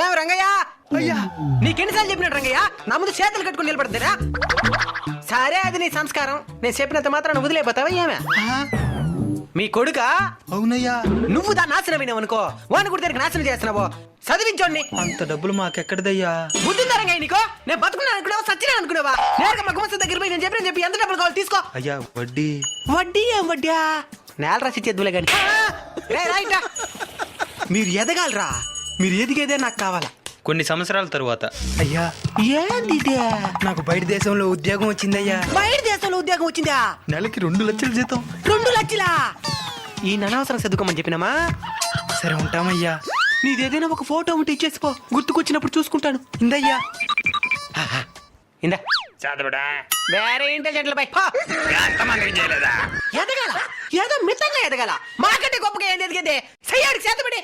ఏం రంగయ్య అయ్యా నీకెన్నిసార్లు చెప్పినట్టు రంగయ్య నా ముందు చేతులు కట్టుకుని నిలబడతారా? సరే అది నీ సంస్కారం. నేను చెప్పినంత మాత్రం వదిలేపోతావా ఏమే? మీ కొడుకా? అవునయ్యా. నువ్వు దాన్ని నాశనమైనావు అనుకో, వాడిని కూడా దానికి నాశనం చేస్తున్నావు. చదివించోండి. అంత డబ్బులు మాకెక్కడదయ్యా? బుద్ధిందా రంగయ్య నీకో? నేను బతుకున్నాను అనుకున్నావా, సచ్చినా అనుకున్నావా? నేరుగా మా గుమస్తా దగ్గర పోయి నేను చెప్పి ఎంత డబ్బులు కావాలి తీసుకో. అయ్యా వడ్డీ. వడ్డీ ఏం వడ్డా? నేల రాసి చేద్దులే గాని. రైటా మీరు ఎదగాలరా. మీరు ఎదిగేదే నాకు కావాలా. కొన్ని సంవత్సరాల తరువాత అయ్యా ఏంది నాకు బయట దేశంలో ఉద్యోగం వచ్చిందయ్యా. బయట దేశంలో ఉద్యోగం వచ్చిందా? నెలకి 2 లక్షల జీతం. 2 లక్షలా? ఈ అనవసరం చదువుకోమని చెప్పినామా? సరే ఉంటామయ్యా. నీదేదైనా ఒక ఫోటో ఉంటే ఇచ్చేసిపో, గుర్తుకొచ్చినప్పుడు చూసుకుంటాను. ఇందయ్యా. ఇందా వేరే ఇంటెలిజెంట్ల పై ఎదగాల, ఏదో మితంగా ఎదగాల. మాకంటే గొప్పగా ఏం ఎదిగేదే. సయ్యాడికి చేతబడి